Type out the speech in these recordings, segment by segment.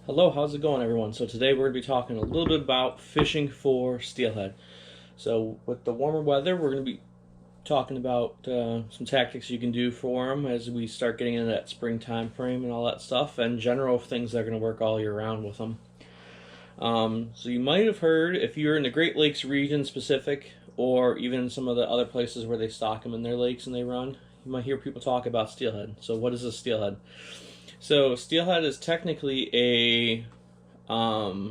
Hello, how's it going, everyone? So today we're going to be talking a little bit about fishing for steelhead. So with the warmer weather, we're going to be talking about some tactics you can do for them as we start getting into that spring time frame and all that stuff, and general things that are going to work all year round with them. So you might have heard, if you're in the Great Lakes region specific, or even some of the other places where they stock them in their lakes and they run, you might hear people talk about steelhead. So what is a steelhead? So steelhead is technically a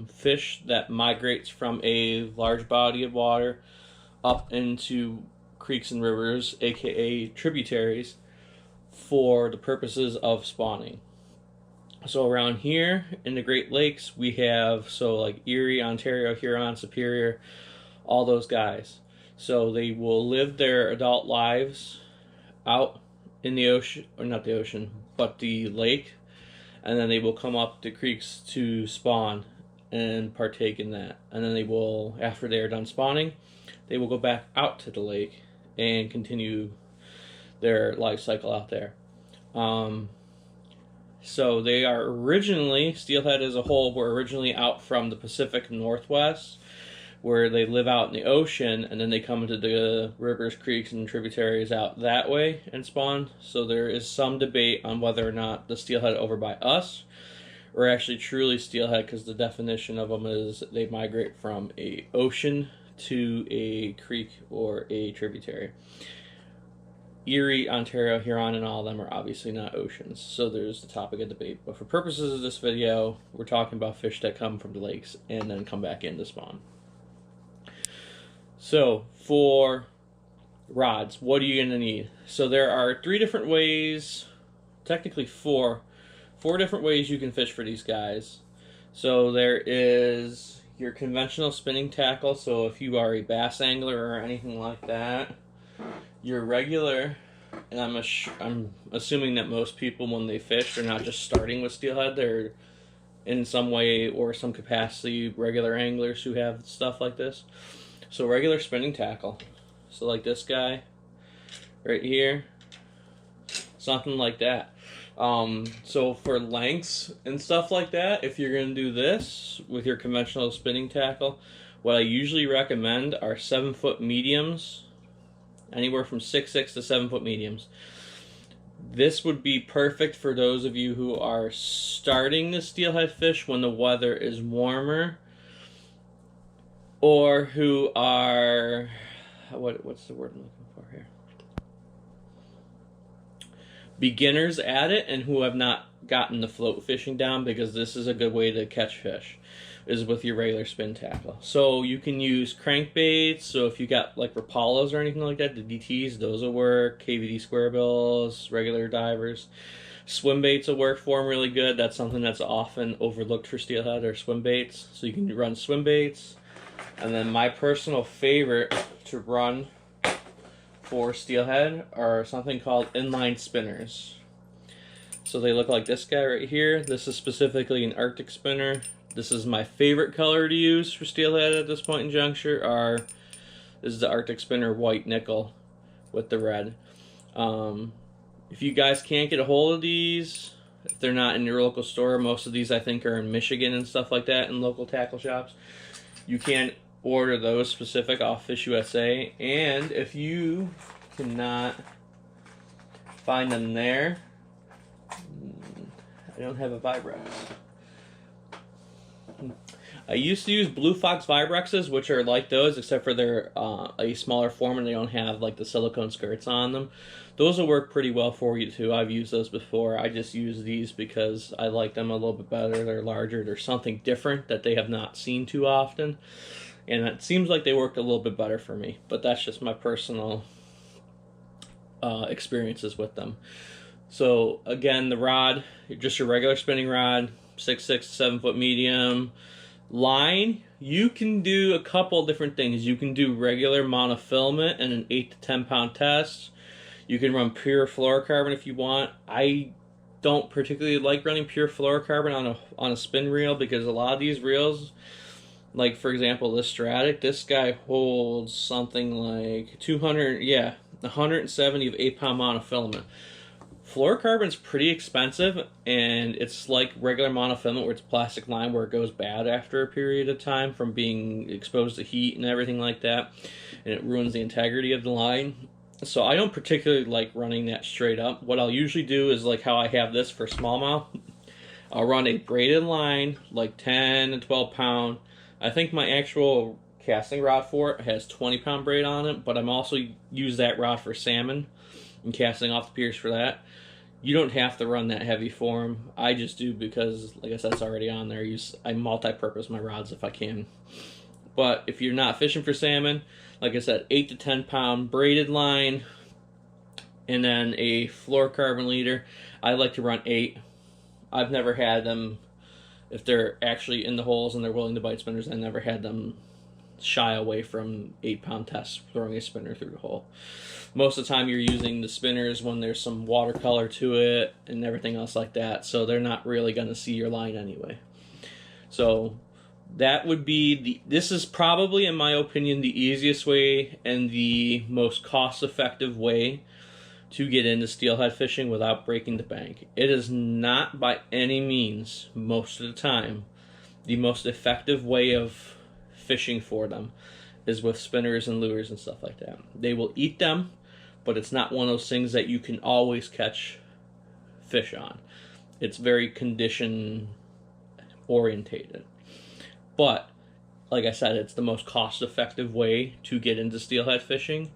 fish that migrates from a large body of water up into creeks and rivers, aka tributaries, for the purposes of spawning. So around here in the Great Lakes, we have like Erie, Ontario, Huron, Superior, all those guys. So they will live their adult lives out in the ocean, or not the ocean, but the lake, and then they will come up the creeks to spawn and partake in that. And then they will, after they are done spawning, they will go back out to the lake and continue their life cycle out there. So they are originally, steelhead as a whole, were originally out from the Pacific Northwest, where they live out in the ocean, and then they come into the rivers, creeks, and tributaries out that way and spawn. So there is some debate on whether or not the steelhead over by us are actually truly steelhead, because the definition of them is they migrate from a ocean to a creek or a tributary. Erie, Ontario, Huron, and all of them are obviously not oceans, so there's the topic of debate. But for purposes of this video, we're talking about fish that come from the lakes and then come back in to spawn. So for rods, what are you going to need? So there are three different ways, technically four different ways you can fish for these guys. So there is your conventional spinning tackle, so if you are a bass angler or anything like that. Your regular, and I'm assuming that most people when they fish, they're not just starting with steelhead, they're in some way or some capacity regular anglers who have stuff like this. So regular spinning tackle, so like this guy right here, something like that. So for lengths and stuff like that, if you're going to do this with your conventional spinning tackle, what I usually recommend are 7-foot mediums, anywhere from 6'6" to 7-foot mediums. This would be perfect for those of you who are starting to steelhead fish when the weather is warmer, or who are, what's the word I'm looking for here? Beginners at it and who have not gotten the float fishing down, because this is a good way to catch fish, is with your regular spin tackle. So you can use crankbaits, so if you got like Rapalas or anything like that, the DTs, those will work, KVD square bills, regular divers. Swim baits will work for them really good. That's something that's often overlooked for steelhead, or swim baits. So you can run swim baits. And then my personal favorite to run for steelhead are something called inline spinners. So they look like this guy right here. This is specifically an Arctic spinner. This is my favorite color to use for steelhead at this point in juncture. This is the Arctic spinner white nickel with the red. If you guys can't get a hold of these, if they're not in your local store, most of these I think are in Michigan and stuff like that in local tackle shops. You can order those specific off Fish USA, and if you cannot find them there, I don't have a Vibrex. I used to use Blue Fox Vibrexes, which are like those, except for they're a smaller form and they don't have like the silicone skirts on them. Those will work pretty well for you too. I've used those before. I just use these because I like them a little bit better. They're larger. They're something different that they have not seen too often. And it seems like they worked a little bit better for me. But that's just my personal experiences with them. So again, the rod, just your regular spinning rod, 6'6", 7-foot medium. Line, you can do a couple different things. You can do regular monofilament and an 8 to 10 pound test. You can run pure fluorocarbon if you want. I don't particularly like running pure fluorocarbon on a spin reel, because a lot of these reels, like for example this Stratic, this guy holds something like 170 of 8 pound monofilament. Fluorocarbon's pretty expensive, and it's like regular monofilament where it's plastic line where it goes bad after a period of time from being exposed to heat and everything like that, and it ruins the integrity of the line. So I don't particularly like running that straight up. What I'll usually do is like how I have this for smallmouth. I'll run a braided line, like 10 and 12 pound. I think my actual casting rod for it has 20-pound braid on it, but I'm also use that rod for salmon and casting off the piers for that. You don't have to run that heavy for them. I just do because, like I said, it's already on there. I multi-purpose my rods if I can. But if you're not fishing for salmon, like I said, 8 to 10 pound braided line, and then a fluorocarbon leader. I like to run 8. I've never had them, if they're actually in the holes and they're willing to bite spinners, I never had them shy away from 8-pound tests throwing a spinner through the hole. Most of the time you're using the spinners when there's some watercolor to it and everything else like that, so they're not really going to see your line anyway. So that would be this is probably, in my opinion, the easiest way and the most cost-effective way to get into steelhead fishing without breaking the bank. It is not by any means, most of the time, the most effective way of fishing for them is with spinners and lures and stuff like that. They will eat them, but it's not one of those things that you can always catch fish on. It's very condition orientated. But like I said, it's the most cost-effective way to get into steelhead fishing,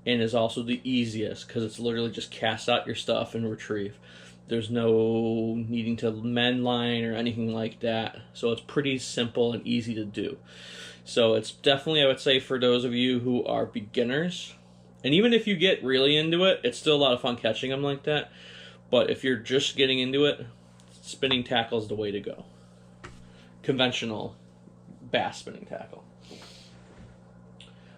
and is also the easiest because it's literally just cast out your stuff and retrieve. There's no needing to mend line or anything like that, so it's pretty simple and easy to do. So it's definitely, I would say, for those of you who are beginners, and even if you get really into it, it's still a lot of fun catching them like that. But if you're just getting into it, spinning tackle is the way to go. Conventional bass spinning tackle.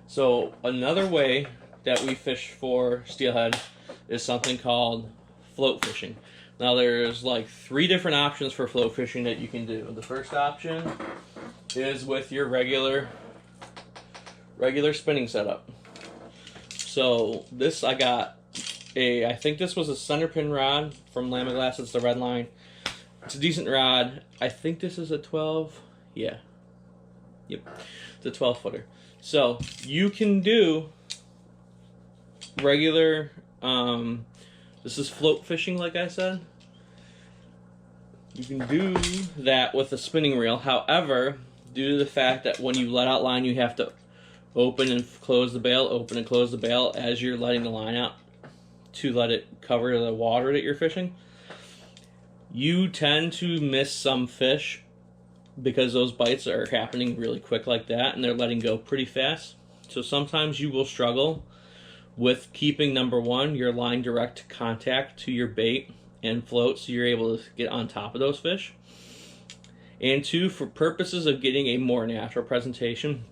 So another way that we fish for steelhead is something called float fishing. Now there's like 3 different options for float fishing that you can do. The first option is with your regular spinning setup. So this, I got I think this was a center pin rod from Lama Glass. It's the red line. It's a decent rod. I think this is a 12. Yeah. Yep. It's a 12-footer. So you can do regular, this is float fishing, like I said. You can do that with a spinning reel. However, due to the fact that when you let out line, you have to open and close the bail, open and close the bail as you're letting the line out to let it cover the water that you're fishing, you tend to miss some fish because those bites are happening really quick like that and they're letting go pretty fast. So sometimes you will struggle with keeping, number one, your line direct contact to your bait and float so you're able to get on top of those fish. And 2, for purposes of getting a more natural presentation,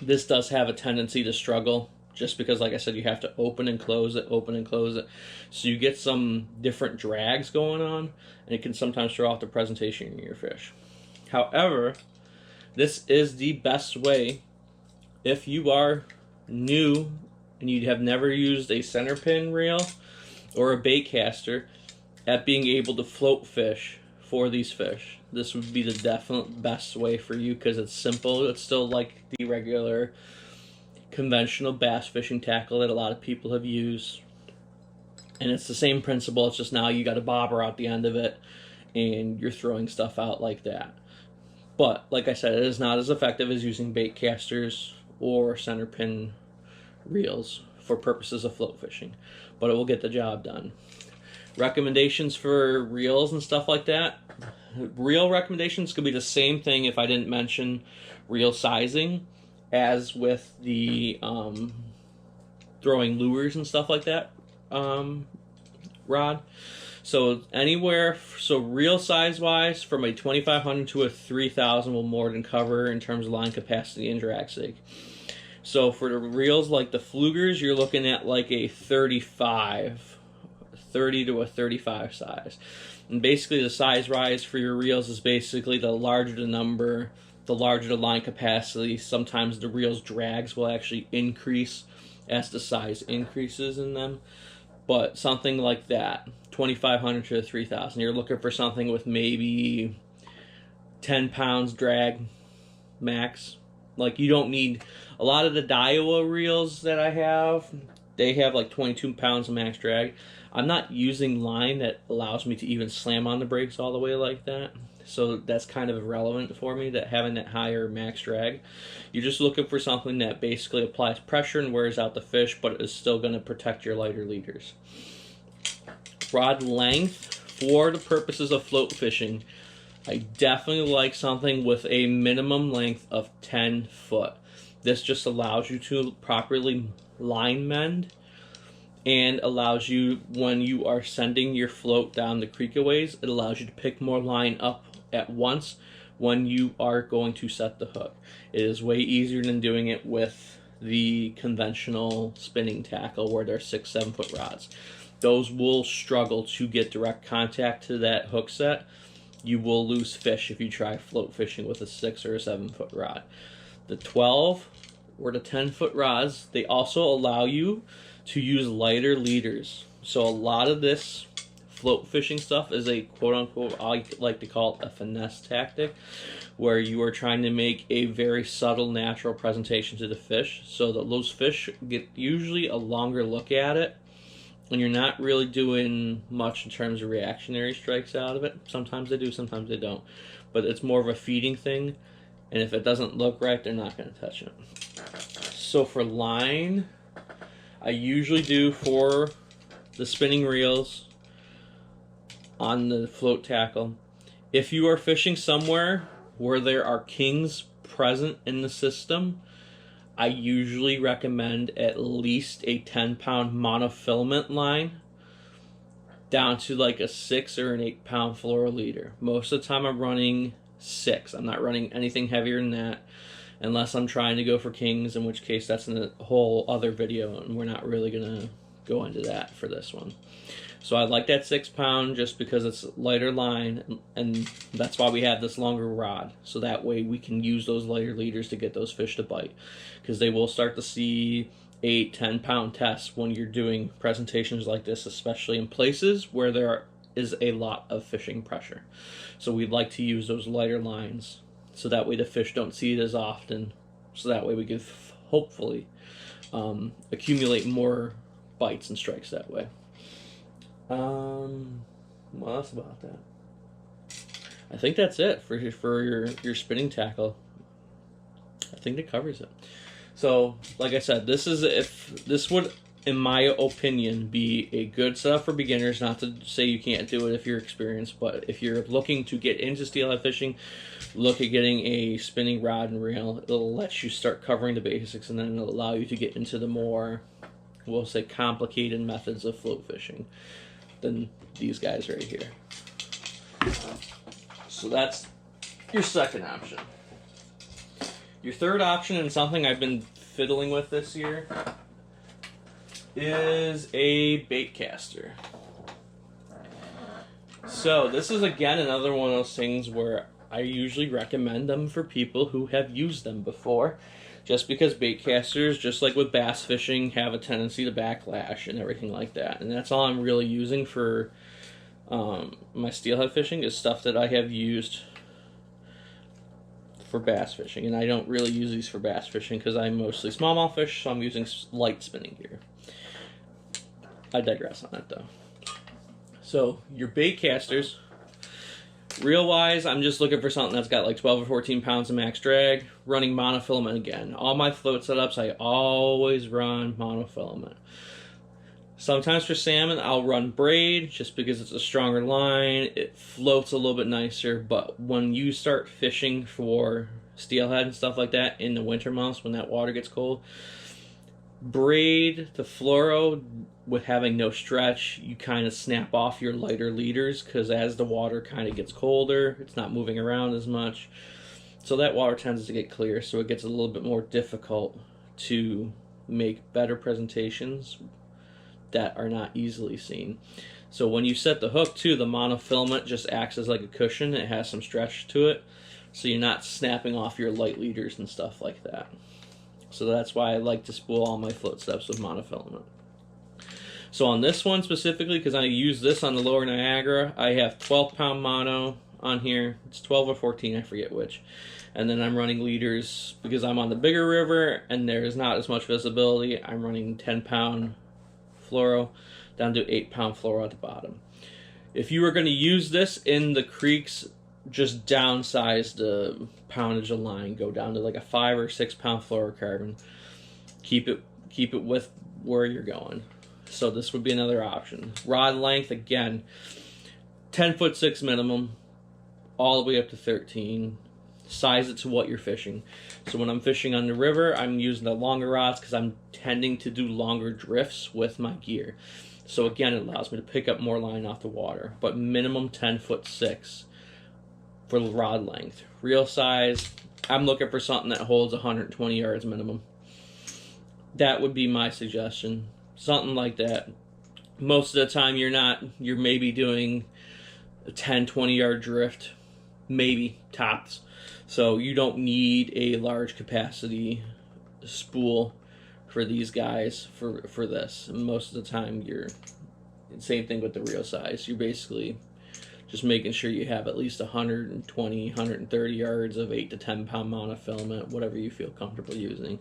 this does have a tendency to struggle just because, like I said, you have to open and close it, open and close it. So you get some different drags going on, and it can sometimes throw off the presentation of your fish. However, this is the best way if you are new and you have never used a center pin reel or a bait caster at being able to float fish for these fish. This would be the definite best way for you because it's simple. It's still like the regular conventional bass fishing tackle that a lot of people have used. And it's the same principle. It's just now you got a bobber out the end of it and you're throwing stuff out like that. But like I said, it is not as effective as using bait casters or center pin reels for purposes of float fishing, but it will get the job done. Recommendations for reels and stuff like that. Reel recommendations could be the same thing if I didn't mention reel sizing as with the throwing lures and stuff like that rod. So anywhere, so reel size wise, from a 2500 to a 3000 will more than cover in terms of line capacity and drag sake. So for the reels like the flugers, you're looking at like a 30 to a 35 size. And basically the size rise for your reels is basically the larger the number, the larger the line capacity. Sometimes the reel's drags will actually increase as the size increases in them. But something like that. 2,500 to 3,000. You're looking for something with maybe 10 pounds drag max. Like, you don't need a lot of the Daiwa reels that I have. They have like 22 pounds of max drag. I'm not using line that allows me to even slam on the brakes all the way like that. So that's kind of irrelevant for me, that having that higher max drag. You're just looking for something that basically applies pressure and wears out the fish, but is still going to protect your lighter leaders. Rod length, for the purposes of float fishing, I definitely like something with a minimum length of 10 foot. This just allows you to properly line mend and allows you, when you are sending your float down the creekaways, it allows you to pick more line up at once when you are going to set the hook. It is way easier than doing it with the conventional spinning tackle where they're 6-7 foot rods. Those will struggle to get direct contact to that hook set. You will lose fish if you try float fishing with a 6 or a 7 foot rod. The 12 or the 10 foot rods, they also allow you to use lighter leaders. So a lot of this float fishing stuff is a quote unquote, I like to call it a finesse tactic, where you are trying to make a very subtle, natural presentation to the fish so that those fish get usually a longer look at it, and you're not really doing much in terms of reactionary strikes out of it. Sometimes they do, sometimes they don't. But it's more of a feeding thing, and if it doesn't look right, they're not going to touch it. So for line, I usually do for the spinning reels on the float tackle. If you are fishing somewhere where there are kings present in the system, I usually recommend at least a 10-pound monofilament line down to like a 6 or an 8-pound fluoro leader. Most of the time I'm running 6. I'm not running anything heavier than that unless I'm trying to go for kings, in which case that's in a whole other video and we're not really going to go into that for this one. So I like that 6-pound just because it's lighter line, and that's why we have this longer rod. So that way we can use those lighter leaders to get those fish to bite, because they will start to see 8-10 pound tests when you're doing presentations like this, especially in places where there is a lot of fishing pressure. So we'd like to use those lighter lines so that way the fish don't see it as often, so that way we can hopefully accumulate more bites and strikes that way. What else about that? I think that's it for your spinning tackle. I think that covers it. So, like I said, this would, in my opinion, be a good setup for beginners. Not to say you can't do it if you're experienced, but if you're looking to get into steelhead fishing, look at getting a spinning rod and reel. It'll let you start covering the basics, and then it'll allow you to get into the more, we'll say, complicated methods of float fishing than these guys right here. So that's your second option. Your third option, and something I've been fiddling with this year, is a bait caster. So this is again another one of those things where I usually recommend them for people who have used them before, just because bait casters, just like with bass fishing, have a tendency to backlash and everything like that. And that's all I'm really using for my steelhead fishing, is stuff that I have used for bass fishing. And I don't really use these for bass fishing because I'm mostly smallmouth fish, so I'm using light spinning gear. I digress on that though. So your bait casters, reel wise, I'm just looking for something that's got like 12 or 14 pounds of max drag, running monofilament again. All my float setups, I always run monofilament. Sometimes for salmon, I'll run braid just because it's a stronger line. It floats a little bit nicer, but when you start fishing for steelhead and stuff like that in the winter months when that water gets cold, braid to fluoro with having no stretch, you kind of snap off your lighter leaders because as the water kind of gets colder, it's not moving around as much. So that water tends to get clear, so it gets a little bit more difficult to make better presentations that are not easily seen. So when you set the hook too, the monofilament just acts as like a cushion. It has some stretch to it, so you're not snapping off your light leaders and stuff like that. So that's why I like to spool all my float steps with monofilament. So on this one specifically, because I use this on the Lower Niagara, I have 12-pound mono on here. It's 12 or 14, I forget which. And then I'm running leaders because I'm on the bigger river and there's not as much visibility. I'm running 10-pound fluoro down to 8-pound fluoro at the bottom. If you were going to use this in the creeks, just downsize the poundage of line. Go down to like a 5 or 6-pound fluorocarbon. Keep it with where you're going. So this would be another option. Rod length, again, 10'6" minimum, all the way up to 13. Size it to what you're fishing. So when I'm fishing on the river, I'm using the longer rods because I'm tending to do longer drifts with my gear. So again, it allows me to pick up more line off the water. But minimum 10'6" for the rod length. Reel size, I'm looking for something that holds 120 yards minimum. That would be my suggestion. Something like that. Most of the time you're maybe doing a 10-20 yard drift, maybe tops. So you don't need a large capacity spool for these guys for this. And most of the time same thing with the reel size. You're basically just making sure you have at least 120, 130 yards of 8 to 10 pound monofilament, whatever you feel comfortable using.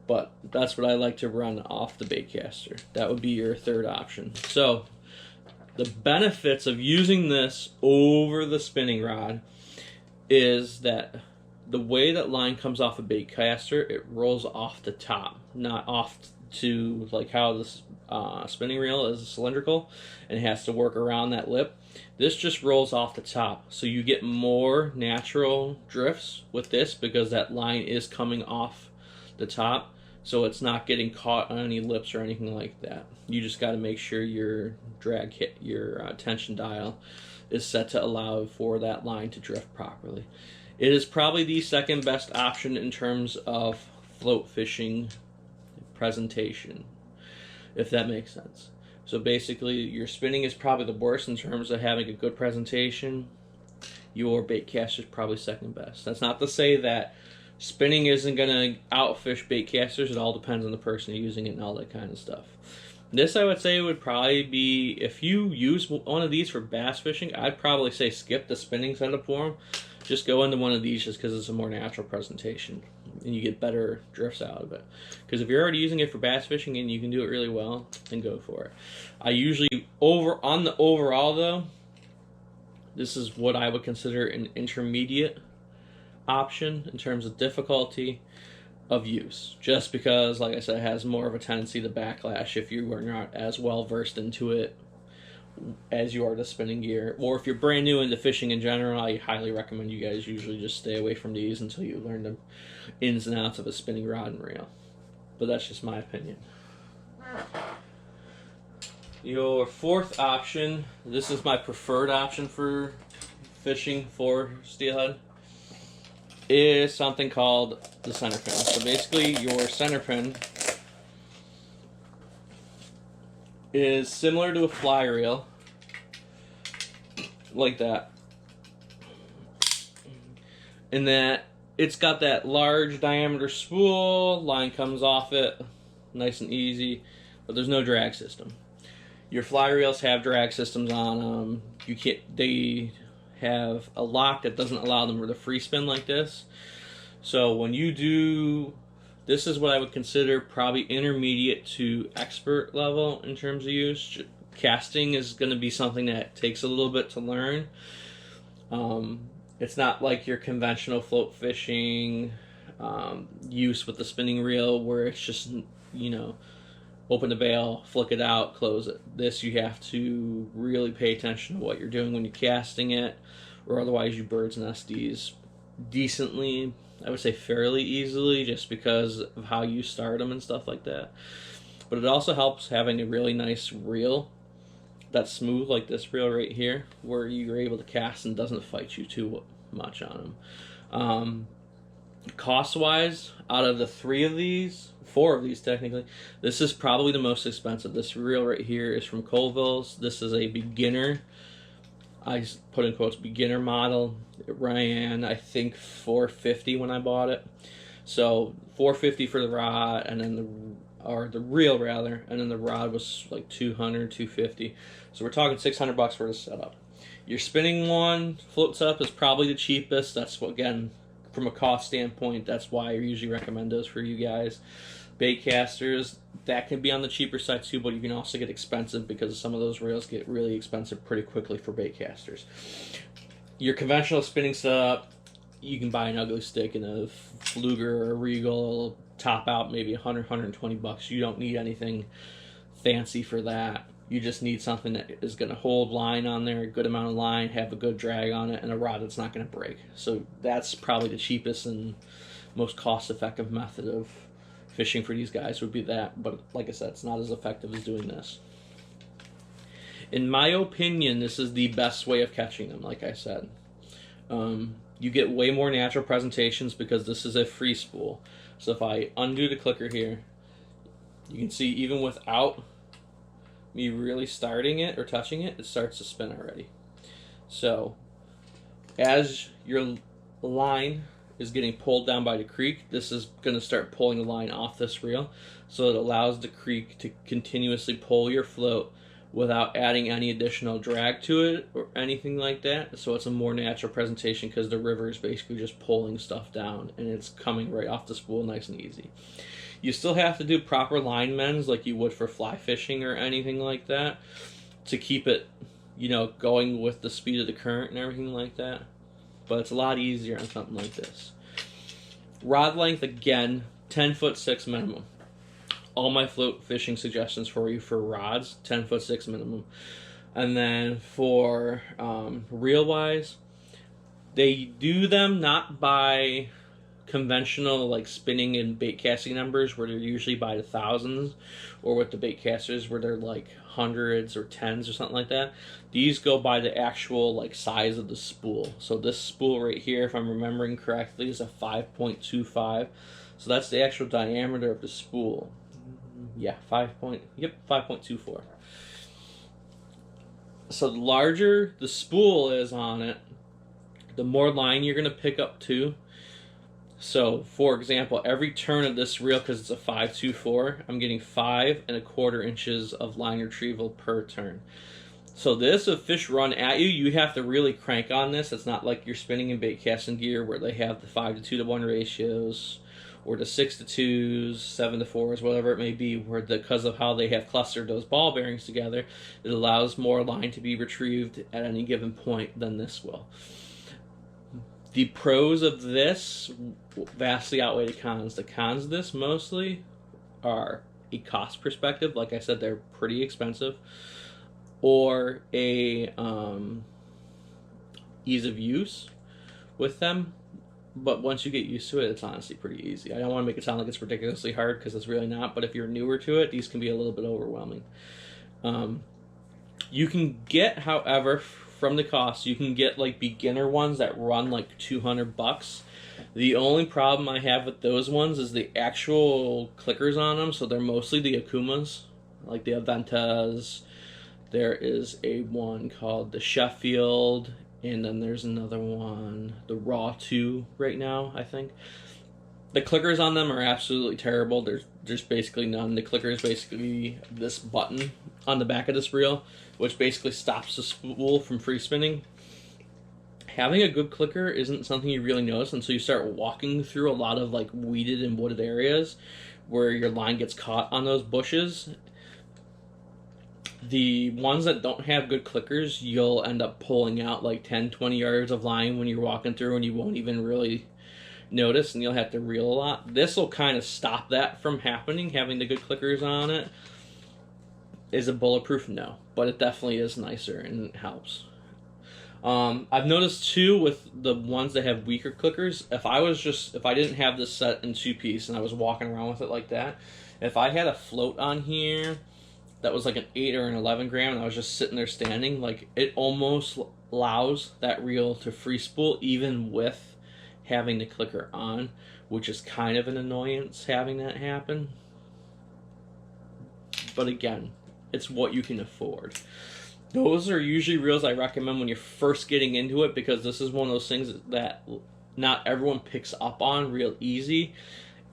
But that's what I like to run off the baitcaster. That would be your third option. So the benefits of using this over the spinning rod is that the way that line comes off a baitcaster, it rolls off the top, not off to like how this spinning reel is cylindrical and it has to work around that lip. This just rolls off the top, so you get more natural drifts with this because that line is coming off the top, so it's not getting caught on any lips or anything like that. You just got to make sure your drag hit, your tension dial is set to allow for that line to drift properly. It is probably the second best option in terms of float fishing presentation, if that makes sense. So basically your spinning is probably the worst in terms of having a good presentation. Your baitcaster is probably second best. That's not to say that spinning isn't going to outfish baitcasters. It all depends on the person using it and all that kind of stuff. This, I would say, would probably be, if you use one of these for bass fishing, I'd probably say skip the spinning setup for them. Just go into one of these just because it's a more natural presentation and you get better drifts out of it. Because if you're already using it for bass fishing and you can do it really well, then go for it. I usually, on the overall though, this is what I would consider an intermediate option in terms of difficulty of use, just because, like I said, it has more of a tendency to backlash if you are not as well versed into it as you are the spinning gear. Or if you're brand new into fishing in general, I highly recommend you guys usually just stay away from these until you learn the ins and outs of a spinning rod and reel. But that's just my opinion. Your fourth option, this is my preferred option for fishing for steelhead, is something called the center pin. So basically your center pin is similar to a fly reel, like that, in that it's got that large diameter spool, line comes off it, nice and easy, but there's no drag system. Your fly reels have drag systems on them. They have a lock that doesn't allow them to free spin like this. So when you do, this is what I would consider probably intermediate to expert level in terms of use. Casting is going to be something that takes a little bit to learn. It's not like your conventional float fishing use with the spinning reel where it's just, open the bail, flick it out, close it. This, you have to really pay attention to what you're doing when you're casting it, or otherwise you bird's nest these decently, I would say fairly easily, just because of how you start them and stuff like that. But it also helps having a really nice reel that's smooth, like this reel right here, where you're able to cast and doesn't fight you too much on them. Cost-wise, out of the four of these technically, this is probably the most expensive. This reel right here is from Colville's. This is a beginner, I put in quotes, beginner model. It ran, I think, $450 when I bought it. So $450 for the rod, and then or the reel rather, and then the rod was like 200, 250. So we're talking $600 for the setup. Your spinning one floats up is probably the cheapest. That's what, again, from a cost standpoint, that's why I usually recommend those for you guys. Bait casters, that can be on the cheaper side too, but you can also get expensive because some of those reels get really expensive pretty quickly for bait casters. Your conventional spinning setup, you can buy an ugly stick and a Fluger or a Regal, top out maybe 100, 120 bucks. You don't need anything fancy for that. You just need something that is going to hold line on there, a good amount of line, have a good drag on it, and a rod that's not going to break. So that's probably the cheapest and most cost-effective method of fishing for these guys would be that. But like I said, it's not as effective as doing this. In my opinion, this is the best way of catching them, like I said. You get way more natural presentations because this is a free spool. So if I undo the clicker here, you can see even without me really starting it or touching it, it starts to spin already. So as your line is getting pulled down by the creek, this is going to start pulling the line off this reel. So it allows the creek to continuously pull your float without adding any additional drag to it or anything like that. So it's a more natural presentation because the river is basically just pulling stuff down and it's coming right off the spool nice and easy. You still have to do proper line mends like you would for fly fishing or anything like that to keep it, you know, going with the speed of the current and everything like that. But it's a lot easier on something like this. Rod length, again, 10'6" minimum. All my float fishing suggestions for you for rods, 10'6" minimum. And then for reel wise, they do them not by conventional like spinning and bait casting numbers where they're usually by the thousands, or with the bait casters where they're like hundreds or tens or something like that. These go by the actual like size of the spool. So this spool right here, if I'm remembering correctly, is a 5.25. So that's the actual diameter of the spool. Yeah, 5.24. So the larger the spool is on it, the more line you're going to pick up too. So, for example, every turn of this reel, because it's a 5.24, I'm getting 5¼ inches of line retrieval per turn. So this, if fish run at you, you have to really crank on this. It's not like you're spinning in bait casting gear where they have the 5:2:1 ratios, or the 6:2s, 7:4s, whatever it may be, where because of how they have clustered those ball bearings together, it allows more line to be retrieved at any given point than this will. The pros of this vastly outweigh the cons. The cons of this mostly are a cost perspective. Like I said, they're pretty expensive. Or a ease of use with them. But once you get used to it, it's honestly pretty easy. I don't want to make it sound like it's ridiculously hard because it's really not. But if you're newer to it, these can be a little bit overwhelming. You can get, however, from the cost, you can get like beginner ones that run like $200. The only problem I have with those ones is the actual clickers on them. So they're mostly the Akumas, like the Aventas. There is a one called the Sheffield, and then there's another one, the Raw 2 right now, I think. The clickers on them are absolutely terrible. There's just basically none. The clicker is basically this button on the back of this reel, which basically stops the spool from free spinning. Having a good clicker isn't something you really notice until you start walking through a lot of like weeded and wooded areas where your line gets caught on those bushes. The ones that don't have good clickers, you'll end up pulling out like 10-20 yards of line when you're walking through and you won't even really notice, and you'll have to reel a lot. This will kind of stop that from happening. Having the good clickers on it. Is it bulletproof? No, but it definitely is nicer and it helps. I've noticed too with the ones that have weaker clickers, if I didn't have this set in 2-piece and I was walking around with it like that, if I had a float on here that was like an 8 or an 11 gram and I was just sitting there standing, like it almost allows that reel to free spool even with having the clicker on, which is kind of an annoyance having that happen. But again, it's what you can afford. Those are usually reels I recommend when you're first getting into it, because this is one of those things that not everyone picks up on real easy,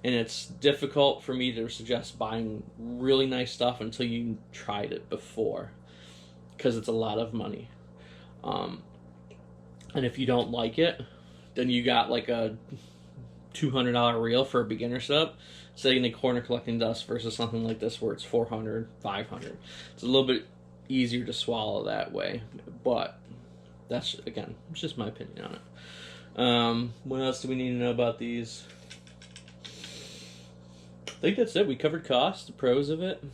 and it's difficult for me to suggest buying really nice stuff until you tried it before, because it's a lot of money. And if you don't like it, then you got like a $200 reel for a beginner setup, sitting in the corner collecting dust, versus something like this where it's 400, 500. It's a little bit easier to swallow that way, but that's, again, it's just my opinion on it. What else do we need to know about these? I think that's it. We covered costs, the pros of it,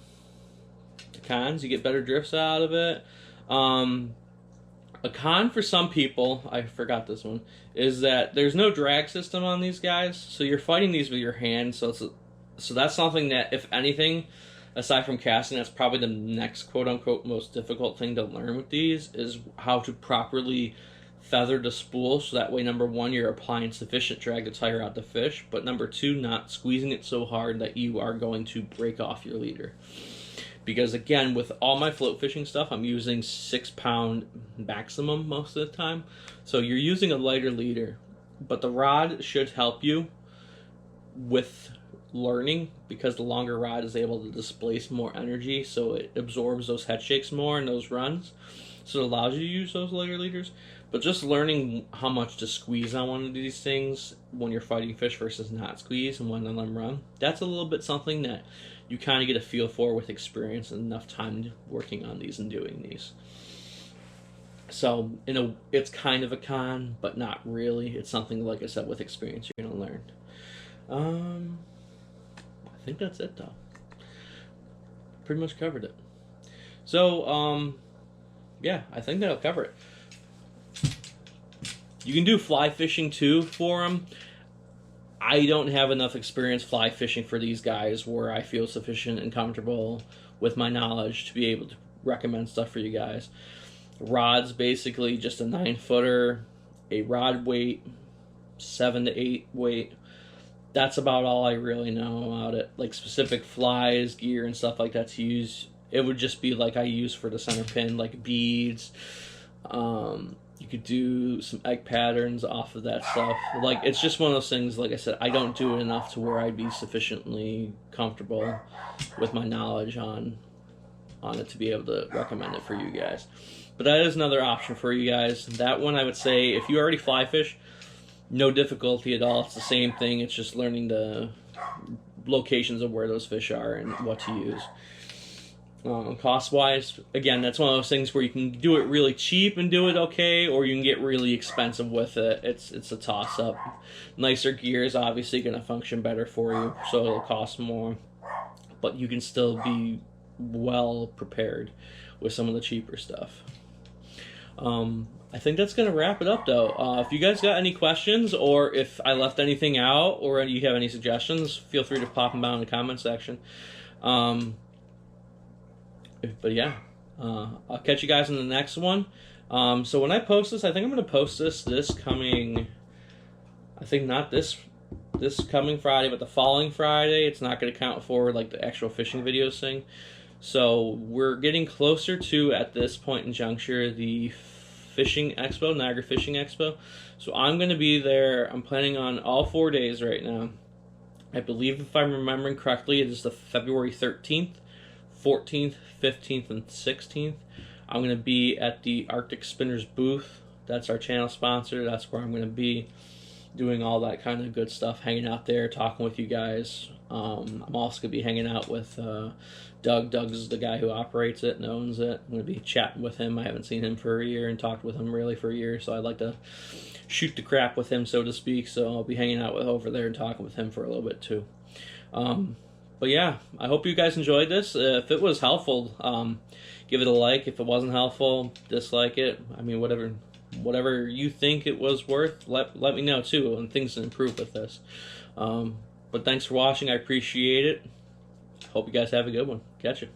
the cons. You get better drifts out of it. A con for some people, I forgot this one, is that there's no drag system on these guys, so you're fighting these with your hands. So that's something that, if anything, aside from casting, that's probably the next quote-unquote most difficult thing to learn with these, is how to properly feather the spool, so that way, number one, you're applying sufficient drag to tire out the fish, but number two, not squeezing it so hard that you are going to break off your leader. Because again, with all my float fishing stuff, I'm using 6-pound maximum most of the time. So you're using a lighter leader, but the rod should help you with learning, because the longer rod is able to displace more energy, so it absorbs those head shakes more in those runs. So it allows you to use those lighter leaders. But just learning how much to squeeze on one of these things when you're fighting fish versus not squeeze and when to let them run, that's a little bit something that you kind of get a feel for with experience and enough time working on these and doing these. So, it's kind of a con, but not really. It's something, like I said, with experience you're going to learn. I think that's it, though. Pretty much covered it. So, yeah, I think that'll cover it. You can do fly fishing too for them. I don't have enough experience fly fishing for these guys where I feel sufficient and comfortable with my knowledge to be able to recommend stuff for you guys. Rod's basically just a 9-footer, a rod weight, 7 to 8 weight. That's about all I really know about it. Like specific flies, gear, and stuff like that to use, it would just be like I use for the center pin, like beads. You could do some egg patterns off of that stuff. Like, it's just one of those things, like I said, I don't do it enough to where I'd be sufficiently comfortable with my knowledge on it to be able to recommend it for you guys. But that is another option for you guys. That one, I would say, if you already fly fish, no difficulty at all. It's the same thing. It's just learning the locations of where those fish are and what to use. Cost-wise, again, that's one of those things where you can do it really cheap and do it okay, or you can get really expensive with it. It's a toss-up. Nicer gear is obviously going to function better for you, so it'll cost more. But you can still be well prepared with some of the cheaper stuff. I think that's going to wrap it up, though. If you guys got any questions, or if I left anything out, or you have any suggestions, feel free to pop them down in the comment section. But yeah, I'll catch you guys in the next one. So when I post this, I think I'm going to post this coming, I think not this coming Friday, but the following Friday. It's not going to count for like the actual fishing videos thing. So we're getting closer to, at this point in juncture, the Fishing Expo, Niagara Fishing Expo. So I'm going to be there. I'm planning on all 4 days right now. I believe, if I'm remembering correctly, it is the February 13th, 14th, 15th, and 16th. I'm going to be at the Arctic Spinners booth. That's our channel sponsor. That's where I'm going to be doing all that kind of good stuff, hanging out there, talking with you guys. I'm also going to be hanging out with Doug. Doug is the guy who operates it and owns it. I'm going to be chatting with him. I haven't seen him for a year and talked with him really for a year, so I'd like to shoot the crap with him, so to speak. So I'll be hanging out with over there and talking with him for a little bit too. But yeah, I hope you guys enjoyed this. If it was helpful, give it a like. If it wasn't helpful, dislike it. I mean, whatever you think it was worth, let me know too, and things to improve with this. But thanks for watching. I appreciate it. Hope you guys have a good one. Catch you.